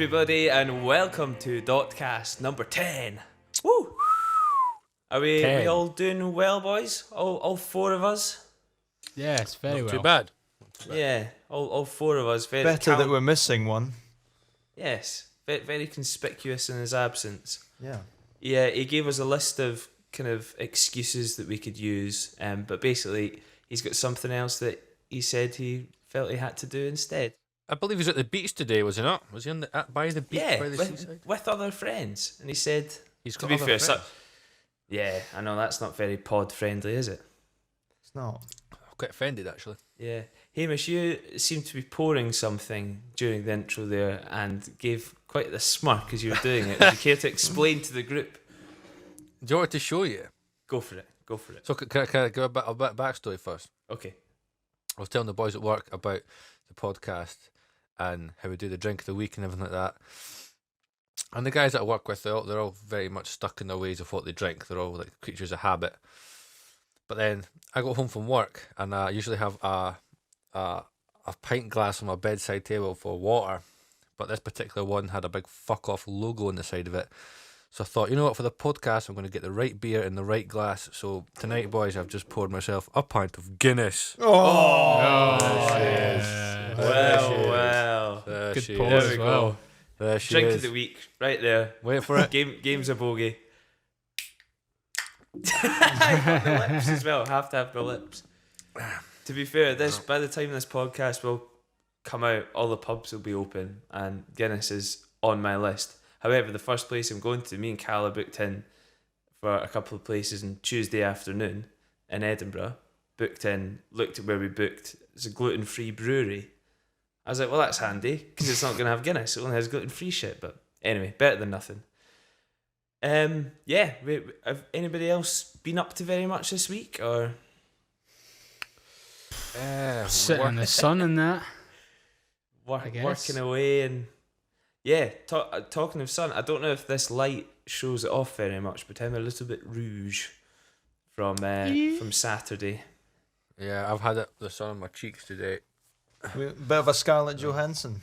everybody, and welcome to DOTcast number 10. Woo! Are we all doing well, boys? All four of us? Yes, very Not well. too bad. Yeah, all four of us. Very Better that we're missing one. Yes, very conspicuous in his absence. Yeah. Yeah, he gave us a list of kind of excuses that we could use, but basically he's got something else that he said he felt he had to do instead. I believe he was at the beach today, was he not? Was he on by the beach, Yeah, by the seaside? with other friends, and he said, He's to got be other fair, friends. yeah, I know that's not very pod friendly, is it? It's not. I'm quite offended, actually. Yeah. Hamish, you seemed to be pouring something during the intro there and gave quite the smirk as you were doing it. Would you care to explain to the group? Do you want me to show you? Go for it. So can I give a bit of backstory first? Okay. I was telling the boys at work about the podcast and how we do the drink of the week and everything like that. And the guys that I work with, they're all very much stuck in their ways of what they drink. They're all like creatures of habit. But then I go home from work and I usually have a pint glass on my bedside table for water. But this particular one had a big fuck off logo on the side of it. So I thought, you know what, for the podcast, I'm going to get the right beer in the right glass. So tonight, boys, I've just poured myself a pint of Guinness. Oh, there she is. Well. There Good she pour is. There as we well. go. There she Drink is. of the week, right there. Wait for it. Game's a bogey. I got the lips as well. Have to have the lips. To be fair, by the time this podcast will come out, all the pubs will be open, and Guinness is on my list. However, the first place I'm going to, me and Callum booked in for a couple of places on Tuesday afternoon in Edinburgh. Booked in, looked at where we booked. It's a gluten-free brewery. I was like, well, that's handy because it's not going to have Guinness. It only has gluten-free shit. But anyway, better than nothing. Yeah. Have anybody else been up to very much this week, or Sitting in the sun and that. I guess. working away? And yeah, talking of sun, I don't know if this light shows it off very much, but I'm a little bit rouge from Saturday. Yeah, I've had the sun on my cheeks today. Bit of a Scarlett Johansson.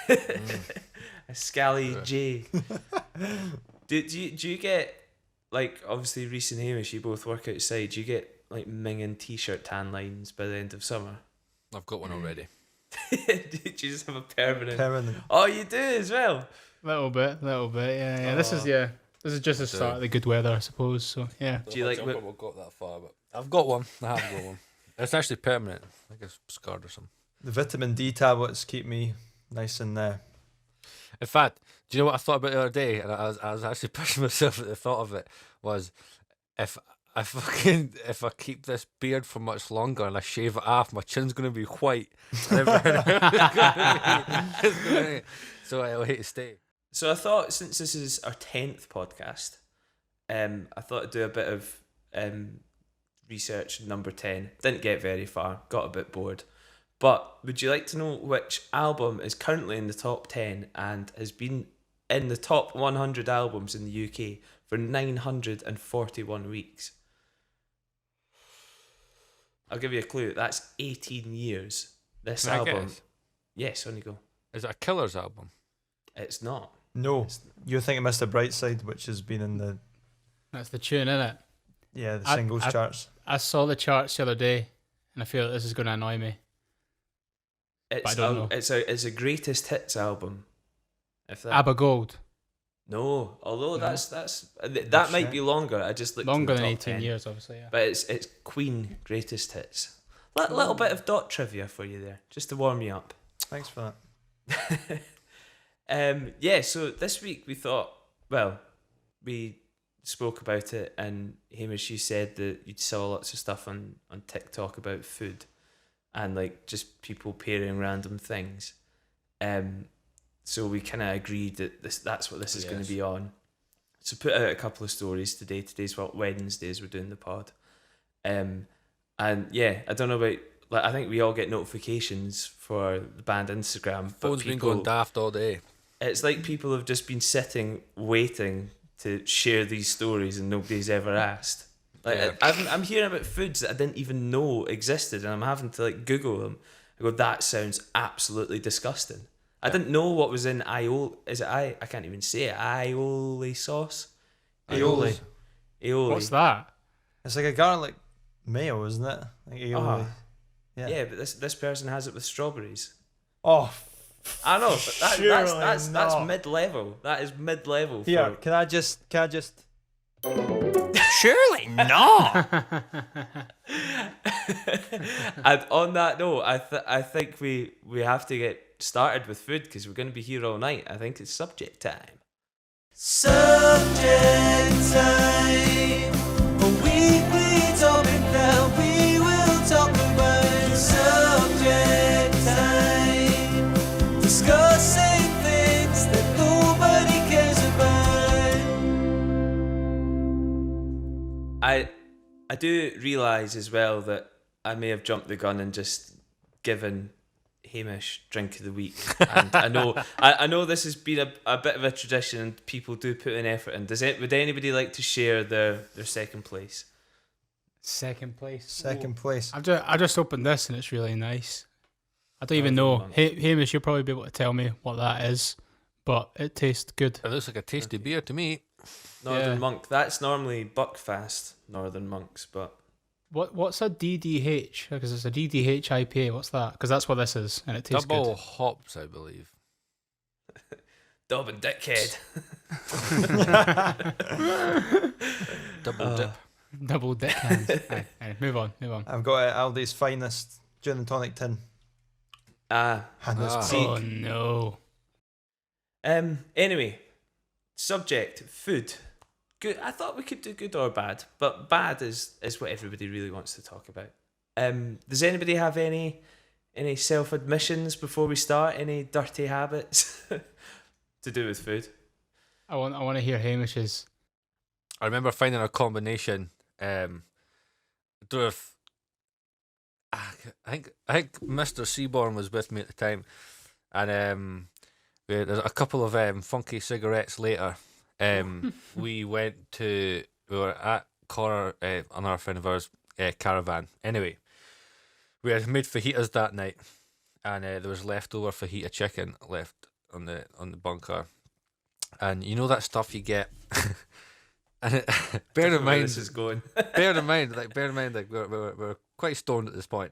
A scally J. Do you get, like, obviously Reese and Hamish, you both work outside, do you get like minging t-shirt tan lines by the end of summer? I've got one already. Did you just have a permanent? Permanent. Oh, you do as well. Little bit, yeah. Oh. This is just the start of the good weather, I suppose. So yeah. Do you like I've not got that far, but I've got one. I have got one. It's actually permanent. I think it's scarred or something. The vitamin D tablets keep me nice and In fact, do you know what I thought about the other day? And I was actually pushing myself at the thought of it. Was if I keep this beard for much longer and I shave it off, my chin's gonna be white. So I'll hate to stay. So I thought, since this is our 10th podcast, I thought I'd do a bit of research. Number 10 didn't get very far, got a bit bored. But would you like to know which album is currently in the top 10 and has been in the top 100 albums in the UK for 941 weeks? I'll give you a clue. That's 18 years. This Can I album. guess? Yes, on you go. Is it a Killers album? It's not. no. You're thinking Mr. Brightside, which has been in the That's the tune, isn't it? singles charts. I saw the charts the other day, and I feel that this is going to annoy me. It's I don't know. It's a greatest hits album. If that ABBA Gold, no, although No. that might be longer. I just looked in longer the than top 18 10. years, obviously. Yeah. But it's Queen greatest hits. Little bit of dot trivia for you there, just to warm you up. Thanks for that. Yeah. So this week we thought, well, we spoke about it, and Hamish, you said that you saw lots of stuff on TikTok about food, and like just people pairing random things. So we kind of agreed that that's what this is going to be on. So put out a couple of stories today. Today's Wednesdays we're doing the pod. And yeah, I don't know about, like, I think we all get notifications for the band Instagram. But Phone's been going daft all day. It's like people have just been sitting waiting to share these stories and nobody's ever asked. Like, Yeah. I'm hearing about foods that I didn't even know existed, and I'm having to like Google them. I go, that sounds absolutely disgusting. I didn't know what was in aioli. Is it I can't even say it. Aioli sauce. Aioli. Aioli. What's that? It's like a garlic mayo, isn't it? Like aioli. Yeah, but this person has it with strawberries. Oh, I know, but that's not. mid-level. That is mid-level. Here, For... can I just? Surely not. And on that note, I think we have to get started with food because we're going to be here all night. I think it's subject time. Subject time. A weekly topic that we will talk about. Subject time. Discussing things that nobody cares about. I do realise as well that I may have jumped the gun and just given Hamish drink of the week. And I know this has been a bit of a tradition and people do put an effort in. Would anybody like to share their second place? Second place. Second place. I just opened this and it's really nice. I don't even know. Hamish, you'll probably be able to tell me what that is, but it tastes good. It looks like a tasty beer to me. Northern Monk. That's normally Buckfast Northern Monks, but what's a DDH? Because it's a DDH IPA. What's that? Because that's what this is, and it tastes Double good. hops, I believe. Double dickhead. Double dip. Double dick hands. Aye, move on. I've got Aldi's finest gin and tonic tin. And See, oh no. Anyway, subject food. Good. I thought we could do good or bad, but bad is what everybody really wants to talk about. Does anybody have any self admissions before we start? Any dirty habits to do with food? I want to hear Hamish's. I remember finding a combination. I think Mr. Seaborn was with me at the time, and there's a couple of funky cigarettes later. We were at Connor, another friend of ours, caravan. Anyway, we had made fajitas that night, and there was leftover fajita chicken left on the bunker, and you know that stuff you get. And bear in mind, this is going. bear in mind, we're quite stoned at this point,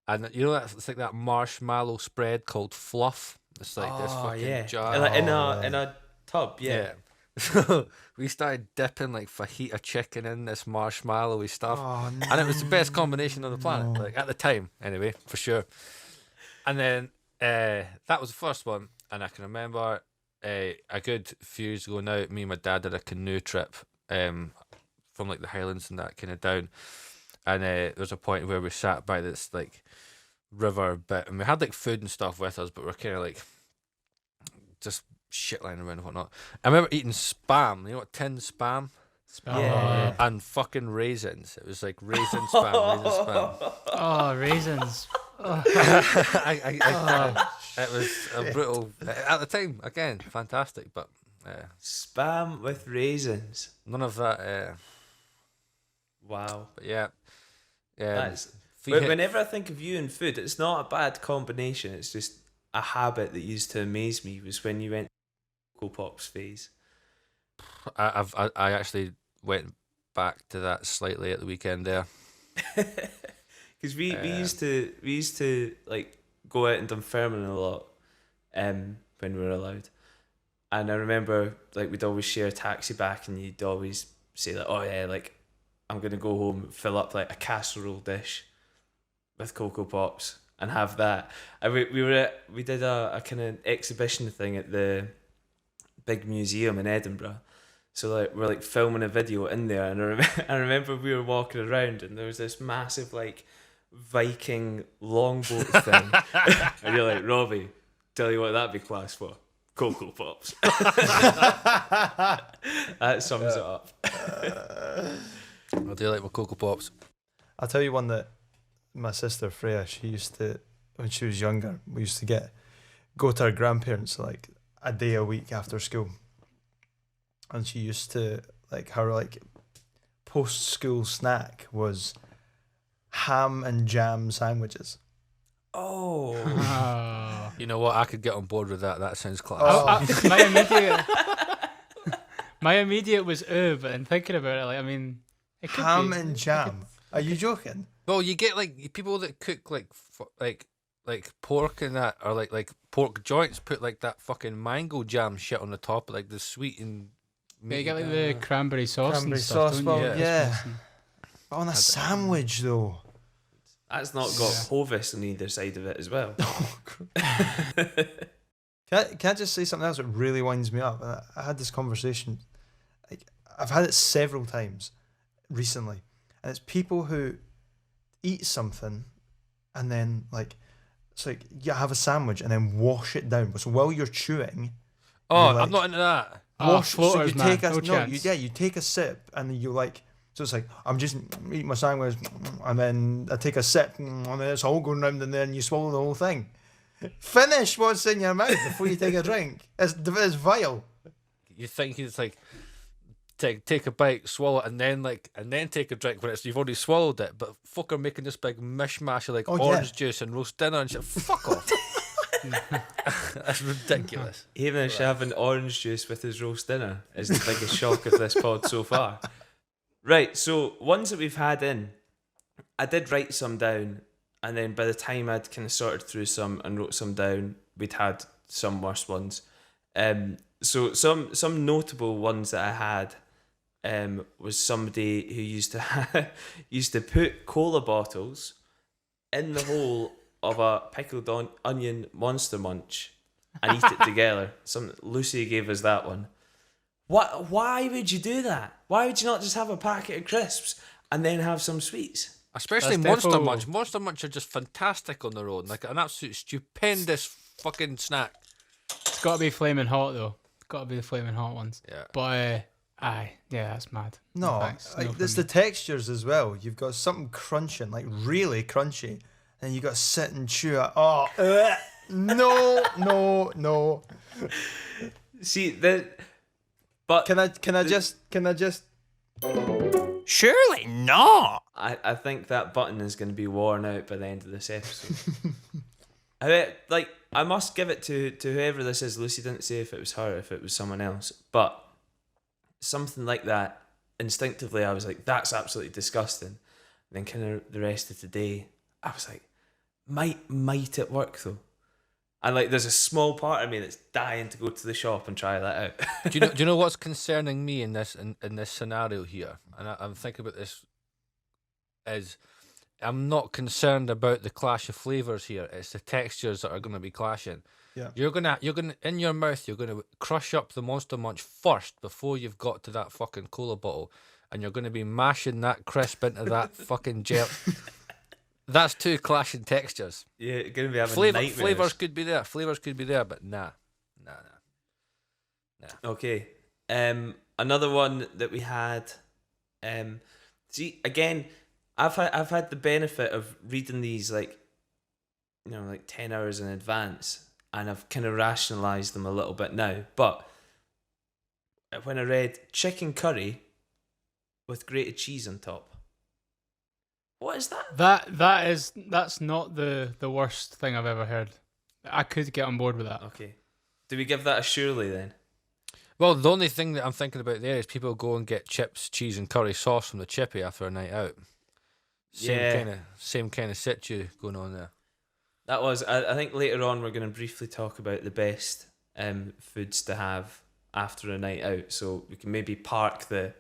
and you know that it's like that marshmallow spread called fluff. It's like this fucking jar in a tub. Yeah. So we started dipping like fajita chicken in this marshmallowy stuff, and it was the best combination on the planet. Like at the time, anyway, for sure. And then that was the first one, and I can remember. A good few years ago now, me and my dad did a canoe trip from like the Highlands and that kind of down, and there was a point where we sat by this like river bit, and we had like food and stuff with us, but we're kind of like just shit lying around and whatnot. I remember eating spam, you know what, tin spam? Yeah. And fucking raisins. It was like raisin spam. Oh, raisins. It was a brutal at the time. Again, fantastic, but Spam with raisins. none of that. Wow. But yeah. That's, whenever I think of you and food, it's not a bad combination. It's just a habit that used to amaze me was when you went Cocoa Pops phase. I actually went back to that slightly at the weekend there. Because we used to like go out in Dunfermline a lot when we were allowed, and I remember like we'd always share a taxi back, and you'd always say like, oh yeah, like I'm gonna go home, fill up like a casserole dish with Cocoa Pops and have that. And we did a kind of exhibition thing at the big museum in Edinburgh. So like we're like filming a video in there, and I remember we were walking around, and there was this massive like Viking longboat thing, and you're like, Robbie, tell you what that'd be class for, Cocoa Pops. That sums it up. I do like my Cocoa Pops. I'll tell you one that my sister Freya, she used to, when she was younger, we used to go to her grandparents like a day a week after school, and she used to like her like post school snack was ham and jam sandwiches. Oh. You know what? I could get on board with that. That sounds class. Oh. My immediate was but then thinking about it, like, I mean, it could Ham be. and jam. Are you joking? Well, you get like people that cook like pork and that, or like pork joints, put like that fucking mango jam shit on the top, like the sweet and. Yeah, you get like the cranberry sauce Cranberry and stuff, sauce, don't you? well, yeah. But on a sandwich, though. That's not got Hovis on either side of it as well. Can I just say something else that really winds me up? I had this conversation, like I've had it several times recently, and it's people who eat something and then like it's like you have a sandwich and then wash it down. So while you're chewing, Oh, like, I'm not into that. wash. So floaters, you man. take a No chance. you take a sip and then you like. So it's like I'm just eating my sandwich and then I take a sip and then it's all going round and then you swallow the whole thing. Finish what's in your mouth before you take a drink. It's vile. You think it's like take a bite, swallow it, and then take a drink when you've already swallowed it. But fucker making this big mishmash of like orange juice and roast dinner and shit. Fuck off. That's ridiculous. Hamish having orange juice with his roast dinner is the biggest shock of this pod so far. Right, so ones that we've had in, I did write some down, and then by the time I'd kind of sorted through some and wrote some down, we'd had some worse ones. So some notable ones that I had was somebody who used to put cola bottles in the hole of a pickled onion Monster Munch and eat it together. Lucy gave us that one. Why would you do that? Why would you not just have a packet of crisps and then have some sweets? Especially That's Monster defo- Munch. Monster Munch are just fantastic on their own. Like an absolute stupendous fucking snack. It's got to be flaming hot though. It's got to be the flaming hot ones. Yeah. But that's mad. No, thanks. No there's for the me. textures as well. You've got something crunching, like really crunchy, and you got to sit and chew it. Oh, no. See but Can I just? Surely not. I think that button is going to be worn out by the end of this episode. I must give it to whoever this is. Lucy didn't say if it was her or if it was someone else, but something like that, instinctively I was like, that's absolutely disgusting. And then kind of the rest of the day, I was like, might it work though? And like, there's a small part of me that's dying to go to the shop and try that out. Do you know what's concerning me in this scenario here? And I'm thinking about this is I'm not concerned about the clash of flavors here. It's the textures that are going to be clashing. Yeah. You're gonna in your mouth. You're gonna crush up the Monster Munch first before you've got to that fucking cola bottle, and you're gonna be mashing that crisp into that fucking gel. That's two clashing textures. Yeah, you're going to be having nightmares. Flavors could be there, but nah. Okay. Another one that we had. See, again, I've had the benefit of reading these like 10 hours in advance, and I've kind of rationalised them a little bit now. But when I read chicken curry with grated cheese on top, what is that? That's not the worst thing I've ever heard. I could get on board with that. Okay. Do we give that a surely then? Well, the only thing that I'm thinking about there is people go and get chips, cheese, and curry sauce from the chippy after a night out. Same kind of situ going on there. That was. I think later on we're going to briefly talk about the best foods to have after a night out. So we can maybe park the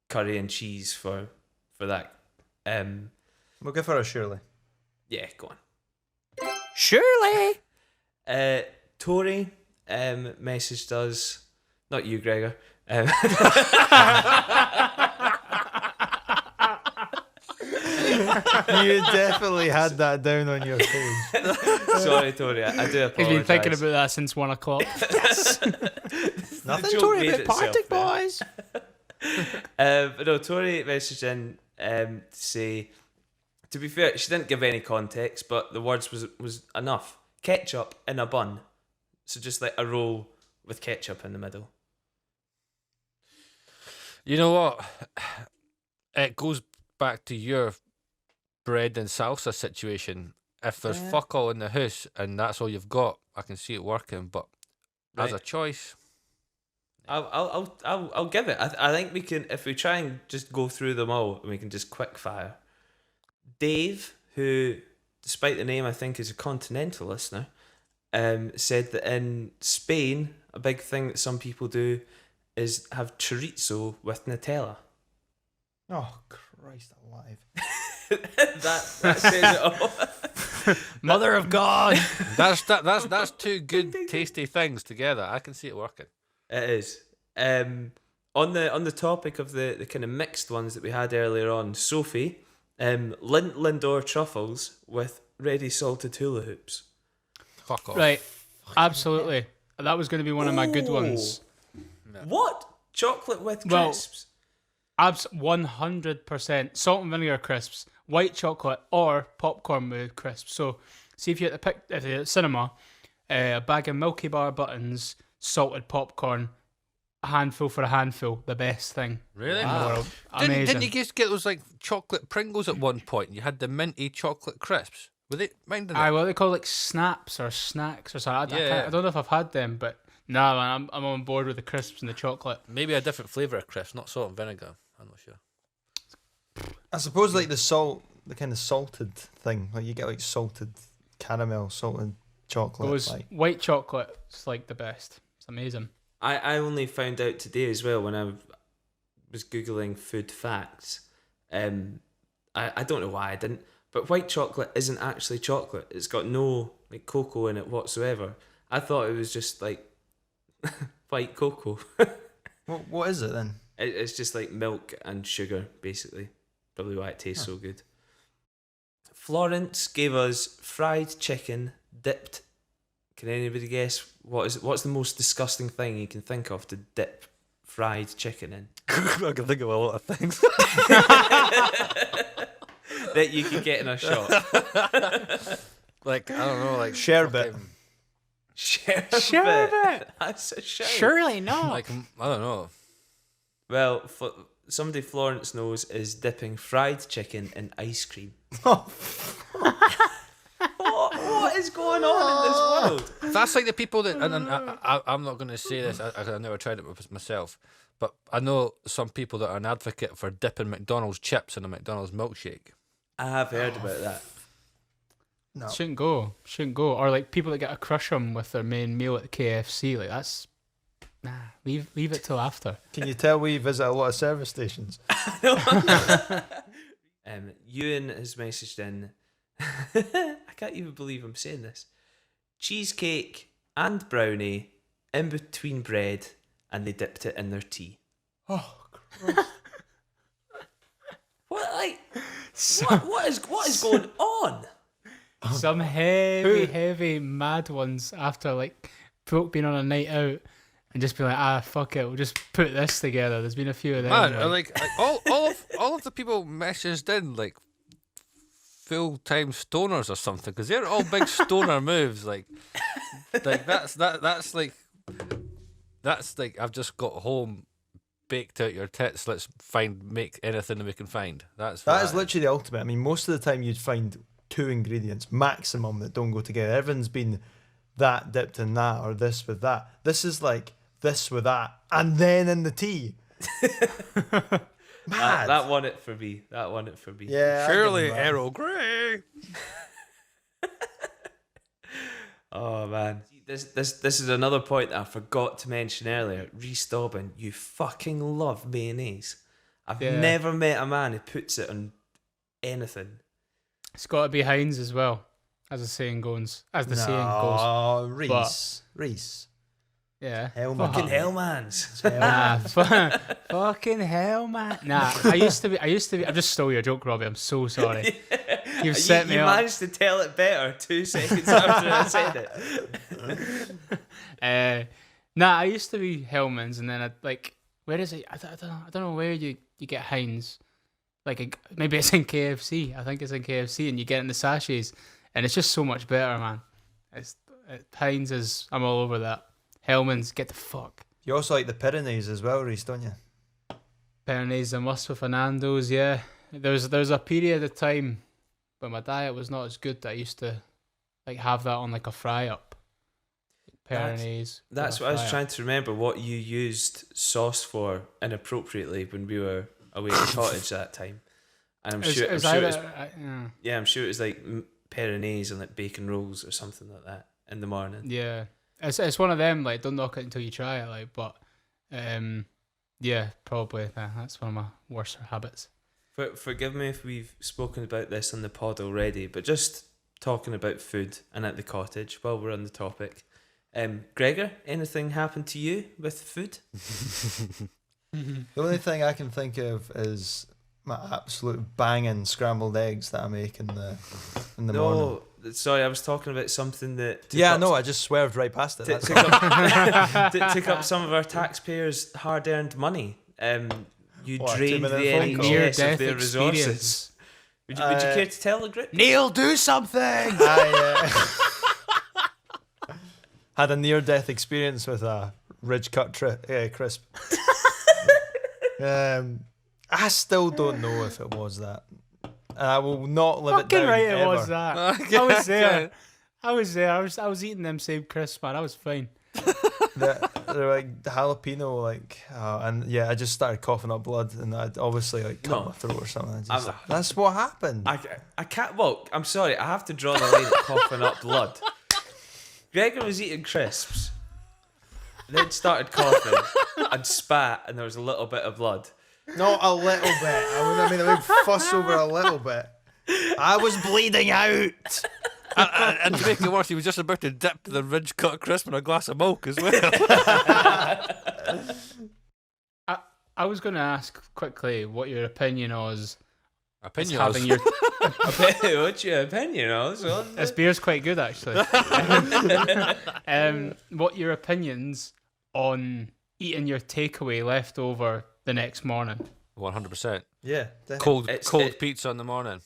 curry and cheese for that. We'll give her a surely. Yeah, go on. Surely. Tori messaged us. Not you, Gregor. You definitely had that down on your page. Sorry, Tori. I do apologise. He's been thinking about that since 1 o'clock. Nothing joke Tory made about party itself there. boys. But no, Tori messaged in to say, to be fair, she didn't give any context, but the words was enough. Ketchup in a bun. So just like a roll with ketchup in the middle. You know what? It goes back to your bread and salsa situation. if there's Yeah. fuck all in the house and that's all you've got, I can see it working. But as a Right. choice, I'll give it. I think we can, if we try and just go through them all, and we can just quick fire. Dave, who, despite the name, I think is a continental listener, said that in Spain, a big thing that some people do is have chorizo with Nutella. Oh Christ alive! that says it all. Mother of God. that's two good, tasty things together. I can see it working. It is. On the topic of the kind of mixed ones that we had earlier on, Sophie, Lindor truffles with ready salted hula hoops. Fuck off. Right. Absolutely. That was going to be one of my good ones. What? Chocolate with Well, crisps? 100% salt and vinegar crisps, white chocolate, or popcorn with crisps. So, see if you're at the cinema, a bag of Milky Bar buttons, salted popcorn, a handful for a handful, the best thing Really? in the world. Didn't Amazing. you just get those like chocolate Pringles at one point? You had the minty chocolate crisps. Were they minding Aye, it? what they call like snaps or snacks or something. Yeah. I don't know if I've had them, but nah, man, I'm on board with the crisps and the chocolate. Maybe a different flavour of crisps, not salt and vinegar. I'm not sure. I suppose like the kind of salted thing. Like you get like salted caramel, salted chocolate. Those Like white chocolate is like the best. It's amazing. I only found out today as well when I was Googling food facts. I don't know why I didn't, but white chocolate isn't actually chocolate. It's got no like cocoa in it whatsoever. I thought it was just like white cocoa. what is it then? It's just like milk and sugar, basically. Probably why it tastes so good. Florence gave us fried chicken dipped. Can anybody guess what's the most disgusting thing you can think of to dip fried chicken in? I can think of a lot of things. That you could get in a shop. Like, I don't know, like Sherbet. fucking- Sherbet. That's a shout. Surely not. Like, I don't know. Well, somebody Florence knows is dipping fried chicken in ice cream. What is going on in this world? That's like the people that, and I'm not going to say this, I never tried it myself, but I know some people that are an advocate for dipping McDonald's chips in a McDonald's milkshake. I have heard about that. No. Shouldn't go. Or like people that get a crush 'em with their main meal at KFC. Like that's leave it till after. Can you tell we visit a lot of service stations? Ewan has messaged in. I can't even believe I'm saying this. Cheesecake and brownie in between bread, and they dipped it in their tea. Oh, Christ. What like? What is going on? Some heavy mad ones after like folk being on a night out and just be like, fuck it, we'll just put this together. There's been a few of them. Man, like all of the people messaged in like full-time stoners or something, because they're all big stoner moves. Like that's like I've just got home, baked out your tits. Let's make anything that we can find. That is Literally the ultimate. I mean, most of the time you'd find 2 ingredients maximum that don't go together. Everyone's been that dipped in that or this with that. This is like this with that and then in the tea. Mad. That won it for me. Yeah. surely I give 'em Earl Grey. Oh man, this is another point that I forgot to mention earlier. Rhys Dobbin, you fucking love mayonnaise. I've Yeah. never met a man who puts it on anything. It's got to be Heinz as well, as the saying goes. No, Reese. Yeah. Hellman. Fucking Hellmans. Fucking hell, man. Nah, I used to be. I just stole your joke, Robbie. I'm so sorry. You've set me you up. managed to tell it better 2 seconds after I said it. Nah, I used to be Hellman's, and then I'd like, where is it? I don't know where you get Heinz. Like maybe it's in KFC. I think it's in KFC, and you get it in the sachets, and it's just so much better, man. Heinz is. I'm all over that. Hellman's, get the fuck. You also like the Pyrenees as well, Reese, don't you? Pyrenees a must with Fernando's, yeah. There's a period of time but my diet was not as good that I used to like have that on like a fry up. Peronaise. That's what I was trying to remember. What you used sauce for inappropriately when we were away at the cottage that time, and I'm sure it was like peronaise and like bacon rolls or something like that in the morning. Yeah, it's one of them. Like, don't knock it until you try it. Like, but yeah, probably that's one of my worst habits. Forgive me if we've spoken about this on the pod already, but just talking about food and at the cottage while we're on the topic. Gregor, anything happened to you with food? The only thing I can think of is my absolute banging scrambled eggs that I make in the morning. No, sorry, I was talking about something that... I just swerved right past it. Took up some of our taxpayers' hard-earned money. You drained the NHS of their resources. Would you care to tell the group? Neil, do something! I had a near-death experience with a ridge cut crisp. I still don't know if it was that. And I will not live it down. Right, ever. it was that. I was there. I was eating them same crisps, man. I was fine. They're like jalapeno, and yeah, I just started coughing up blood, and I'd obviously cut my throat or something. That's what happened. I can't. Well, I'm sorry. I have to draw the line at coughing up blood. Gregor was eating crisps, then started coughing and spat, and there was a little bit of blood. Not a little bit. I mean, a big fuss over a little bit. I was bleeding out. And to make it worse, he was just about to dip the ridge cut crisp in a glass of milk as well. I was going to ask quickly what your opinion was. Opinion? What's your opinion on? This beer's quite good, actually. What your opinions on eating your takeaway left over the next morning? 100%. Yeah, definitely. Cold pizza in the morning.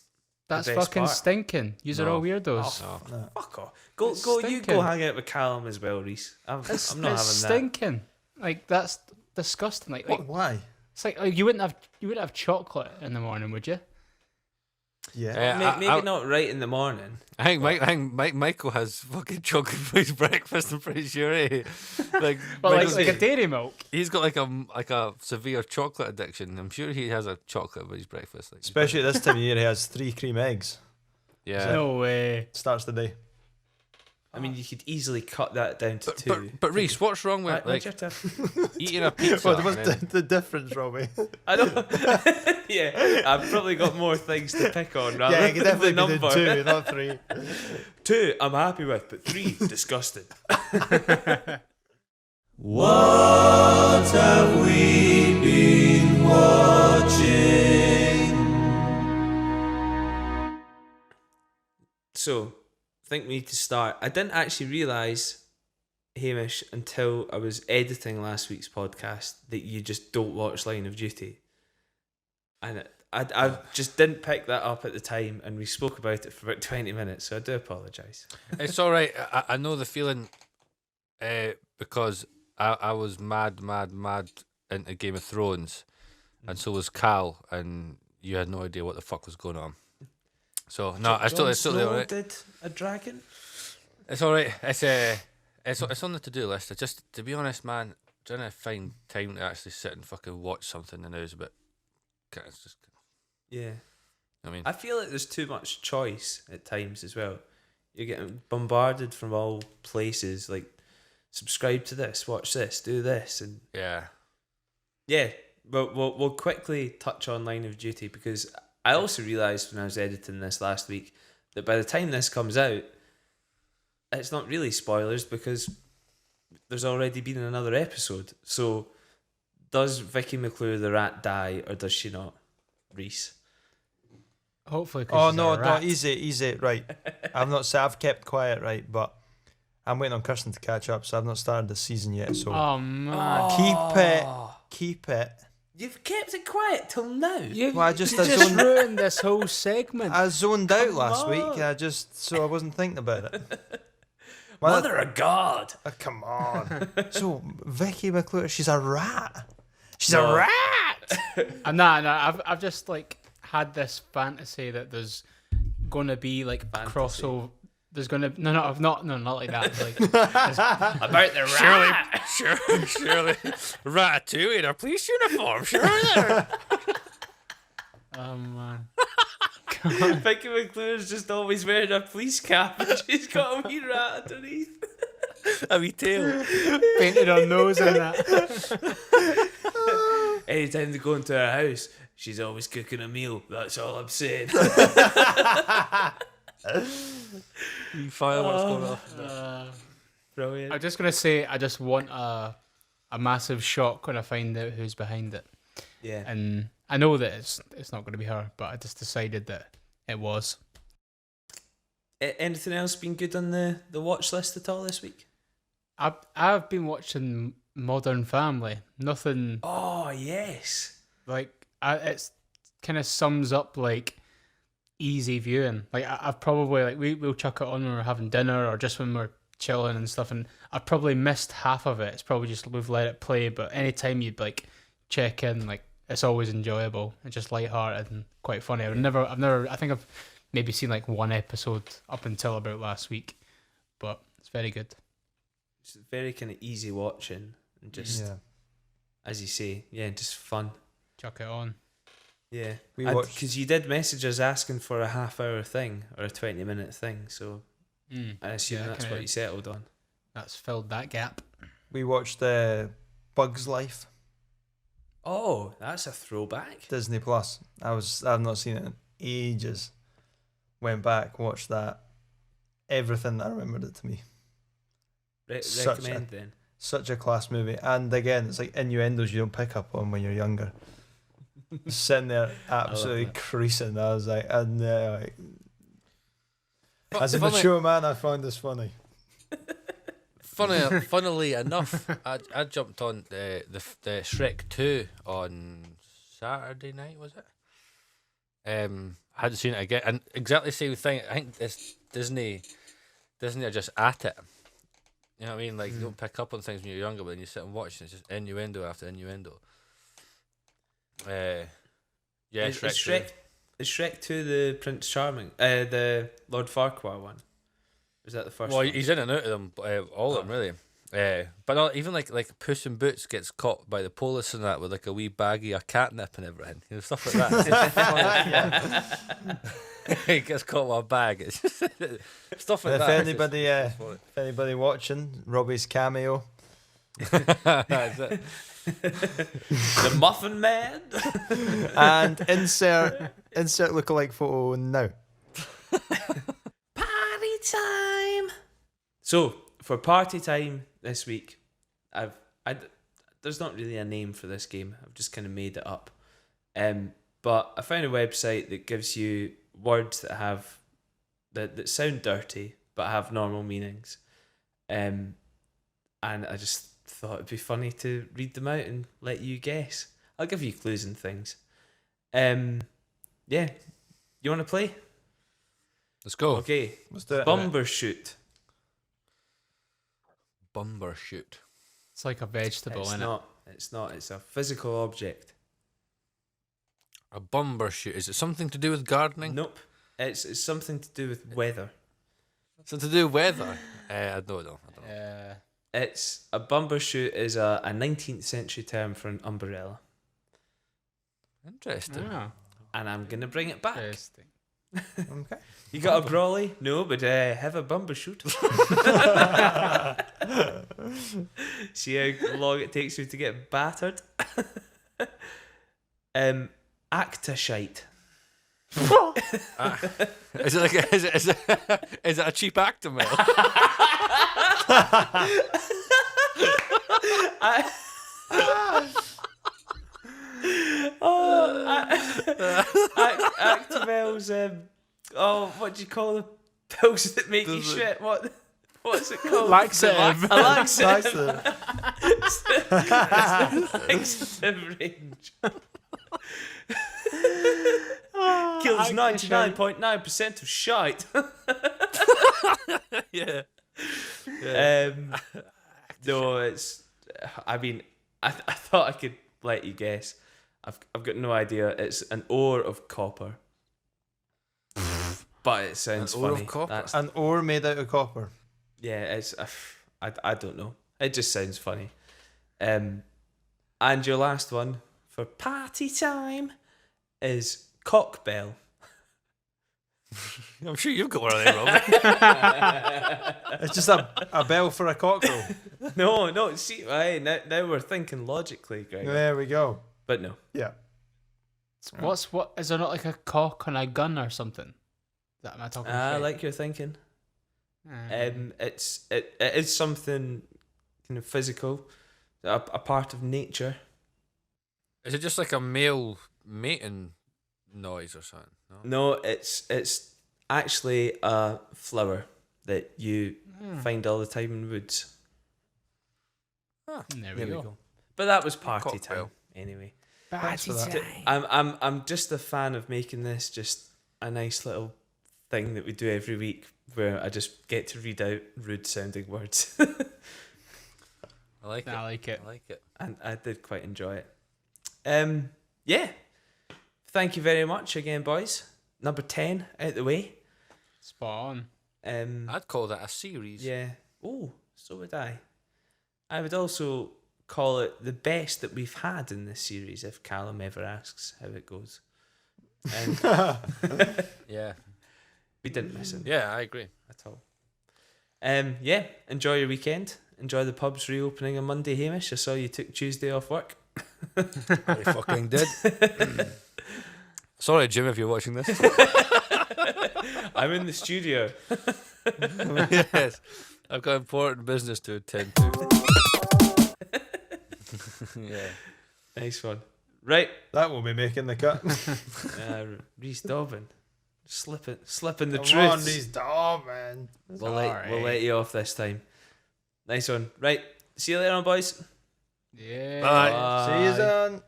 That's fucking stinking. Yous are all weirdos. Oh, no. Fuck off. Go. You go hang out with Callum as well, Reese. I'm not having that. It's stinking. Like, that's disgusting. Like why? It's like you wouldn't have chocolate in the morning, would you? Yeah. Maybe not right in the morning. I think Michael has fucking chocolate for his breakfast. I'm pretty sure. Like a dairy milk. He's got like a severe chocolate addiction. I'm sure he has a chocolate for his breakfast. Especially at this time of year, he has 3 cream eggs. Yeah. No way. Starts the day. I mean, you could easily cut that down to 2. But Reese, what's wrong with eating a pizza? What's the difference, Robbie? I don't. Yeah, I've probably got more things to pick on. Rather You could definitely the be number. 2, not 3. 2, I'm happy with, but 3, disgusted. What have we been watching? So, I think we need to start. I didn't actually realise, Hamish, until I was editing last week's podcast, that you just don't watch Line of Duty. And I just didn't pick that up at the time, and we spoke about it for about 20 minutes, so I do apologise. It's all right. I know the feeling because I was mad into Game of Thrones, and so was Cal, and you had no idea what the fuck was going on. So no, it's totally all right. Did a dragon? It's all right. It's on the to-do list. Just to be honest, man, trying to find time to actually sit and fucking watch something now is a bit. It's just. Yeah. I mean, I feel like there's too much choice at times as well. You're getting bombarded from all places, like subscribe to this, watch this, do this, and yeah. But we'll quickly touch on Line of Duty, because I also realised when I was editing this last week that by the time this comes out, it's not really spoilers because there's already been another episode. So, does Vicky McClure the rat die, or does she not, Reese? Hopefully. Oh no, easy, right. I've kept quiet, right, but I'm waiting on Kirsten to catch up, so I've not started the season yet. So, man, keep it. You've kept it quiet till now. I just ruined this whole segment. I zoned out last week. I wasn't thinking about it. Mother of God! Come on. So Vicky McClure, she's a rat. She's a rat. Nah. I've just had this fantasy that there's gonna be like a Fantasy. crossover? There's gonna not like that. Like About the rat. Surely, Ratatouille in a police uniform. Surely. oh man, Vicky McClure's just always wearing a police cap and she's got a wee rat underneath. A wee tail. painted her nose in that. Anytime they go into her house, she's always cooking a meal. That's all I'm saying. You fireworks going off. Brilliant. I'm just gonna say I just want a massive shock when I find out who's behind it, Yeah. and I know that it's not gonna be her, but I just decided that it was. Anything else been good on the watch list at all this week? I've been watching Modern Family. Nothing Oh, yes. like it's kind of sums up like easy viewing. Like I've probably like we'll chuck it on when we're having dinner or just when we're chilling and stuff, and I've probably missed half of it. It's probably just we've let it play, but anytime you'd like check in, like it's always enjoyable and just lighthearted and quite funny. I've never I think I've maybe seen like one episode up until about last week, but it's very good. It's very kind of easy watching and just, as you say, just fun. Chuck it on. Yeah. We watched. Because you did message us asking for a half-hour thing or a 20-minute thing, so I assume that's what you settled on. That's filled that gap. We watched Bug's Life, Oh, that's a throwback. Disney Plus. I've not seen it in ages. Went back, watched that. Everything that I remembered it to me. Recommend then. Such a class movie, and again, it's like innuendos you don't pick up on when you're younger. Sitting there absolutely that. creasing. I was like, and like, as a Funny- mature man, I found this funny. Funnily enough, I jumped on the Shrek 2 on Saturday night, was it? I hadn't seen it again, and exactly the same thing. I think it's Disney are just at it. You know what I mean? Like you don't pick up on things when you're younger, but then you sit and watch, and it's just innuendo after innuendo. Shrek 2. Is Shrek 2 the Prince Charming? The Lord Farquaad one? Is that the first Well, one? he's in and out of them, all of them really. But not, even like Puss in Boots gets caught by the police and that with like a wee baggie of catnip and everything, stuff like that. He gets caught with a bag. It's just stuff like If that. if anybody watching, Robbie's cameo. That's it. The Muffin Man? And insert lookalike photo now. Party time! So, for party time this week, there's not really a name for this game. I've just kind of made it up. But I found a website that gives you words that sound dirty but have normal meanings. And I just thought it'd be funny to read them out and let you guess. I'll give you clues and things. You want to play? Let's go. Okay. Let's do it. Bumbershoot. Bumbershoot. It's like a vegetable, It's innit? not. It's not. It's a physical object. A bumbershoot. Is it something to do with gardening? Nope. It's something to do with weather. Something to do with weather? I don't know. It's a bumbershoot is a 19th century term for an umbrella, Interesting. Ah, and I'm gonna bring it back. interesting. Okay. You got a brolly? No, but have a bumbershoot. See how long it takes you to get battered. Actashite. Is it like is it a cheap actor mail? Actimel's what do you call the pills that make you shit? What's it called? Laxative. A laxative. Nice. Laxative range. Kills 99.9% of shite. Yeah. No, it's. I mean, I thought I could let you guess. I've got no idea. It's an ore of copper. but it sounds An ore of funny. copper? That's, An ore made out of copper. yeah, it's I don't know. It just sounds funny. And your last one for party time is cockbell. I'm sure you've got one of them, Robbie. It's just a bell for a cockerel. No. See, right, now we're thinking logically, Greg. There we go. But no. Yeah. What is there not like a cock on a gun or something? Am I talking? I straight? like your thinking. Mm. It is something kind of physical, a part of nature. Is it just like a male mating noise or something? No. No, it's actually a flower that you find all the time in woods. There There we go. But that was party Cocktail. time anyway. Thanks for that. I'm just a fan of making this just a nice little thing that we do every week where I just get to read out rude sounding words. I like it. I like it. I like it. And I did quite enjoy it. Yeah. Thank you very much again, boys. Number 10 out the way. Spot on. I'd call that a series. Yeah. Oh, so would I. I would also call it the best that we've had in this series if Callum ever asks how it goes. Yeah. We didn't miss him Yeah, I agree. at all. Yeah, enjoy your weekend. Enjoy the pubs reopening on Monday, Hamish. I saw you took Tuesday off work. I fucking did. Sorry, Jim, if you're watching this. I'm in the studio. Yes. I've got important business to attend to. Yeah. Nice one. Right. That will be making the cut. Rhys Dobbin. Slipping the Come truth. on, these dog, man. We'll let you off this time. Nice one. Right. See you later on, boys. Yeah. Bye. See you, son.